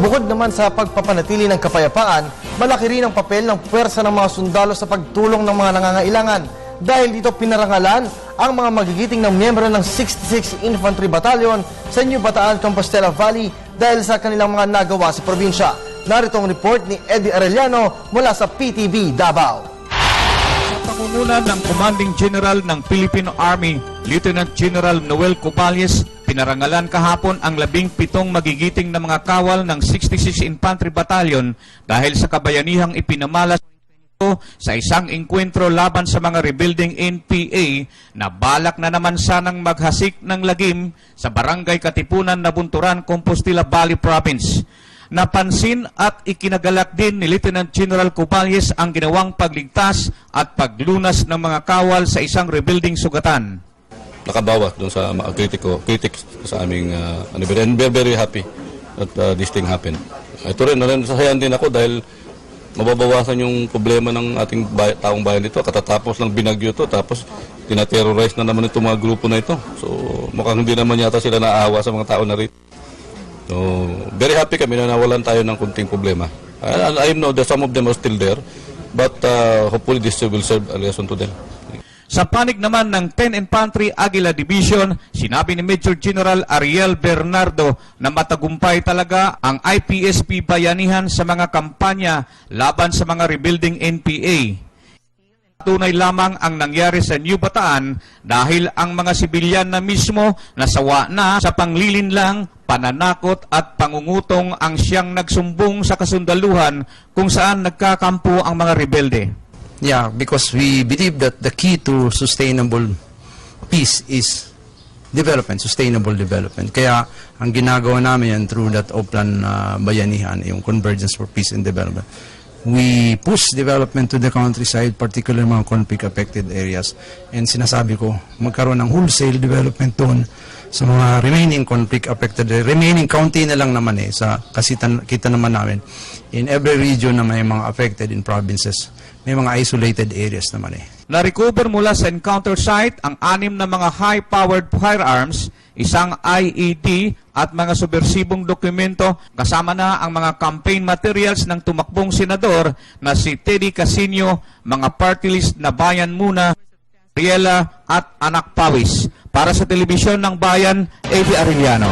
Bukod naman sa pagpapanatili ng kapayapaan, malaki rin ang papel ng puwersa ng mga sundalo sa pagtulong ng mga nangangailangan. Dahil dito pinarangalan ang mga magigiting ng miyembro ng 66 Infantry Battalion sa New Bataan, Compostela Valley dahil sa kanilang mga nagawa sa probinsya. Narito ang report ni Eddie Arellano mula sa PTV Davao. Sa pangunulan ng Commanding General ng Philippine Army, Lieutenant General Noel Cubales, pinarangalan kahapon ang 17 magigiting na mga kawal ng 66 Infantry Battalion dahil sa kabayanihang ipinamalas sa isang engkwentro laban sa mga rebuilding NPA na balak na naman sanang maghasik ng lagim sa Barangay Katipunan, Nabunturan, Compostela Valley Province. Napansin at ikinagalak din ni Lieutenant General Cubales ang ginawang pagligtas at paglunas ng mga kawal sa isang rebuilding sugatan. Nakabawas doon sa mga critics sa aming and we're very happy that this thing happened. Ito rin, nasasayan din ako dahil mababawasan yung problema ng ating taong bayan dito. Katatapos ng binagyo to, tapos tinaterrorize na naman itong mga grupo na ito. So mukhang hindi naman yata sila naawa sa mga tao na rito. So very happy kami na nawalan tayo ng kunting problema. I know that some of them are still there, but hopefully this will serve a lesson to them. Sa panig naman ng 10 Infantry Aguila Division, sinabi ni Major General Ariel Bernardo na matagumpay talaga ang IPSP Bayanihan sa mga kampanya laban sa mga rebuilding NPA. Tunay lamang ang nangyari sa New Bataan dahil ang mga sibilyan na mismo nasawa na sa panglilinlang, pananakot at pangungutong ang siyang nagsumbong sa kasundaluhan kung saan nagkakampo ang mga rebelde. Yeah, because we believe that the key to sustainable peace is development, sustainable development. Kaya ang ginagawa namin yan through that Oplan Bayanihan, yung Convergence for Peace and Development. We push development to the countryside, particularly mga conflict-affected areas. And sinasabi ko, magkaroon ng wholesale development doon sa mga remaining conflict-affected areas. Remaining county na lang naman kasi kita naman namin, in every region na may mga affected in provinces, may mga isolated areas naman Na-recover mula sa encounter site ang 6 na mga high-powered firearms, isang IED at mga subversibong dokumento kasama na ang mga campaign materials ng tumakbong senador na si Teddy Casino, mga party list na Bayan Muna, Riela at Anak Pawis. Para sa Telebisyon ng Bayan, Eddie Arellano.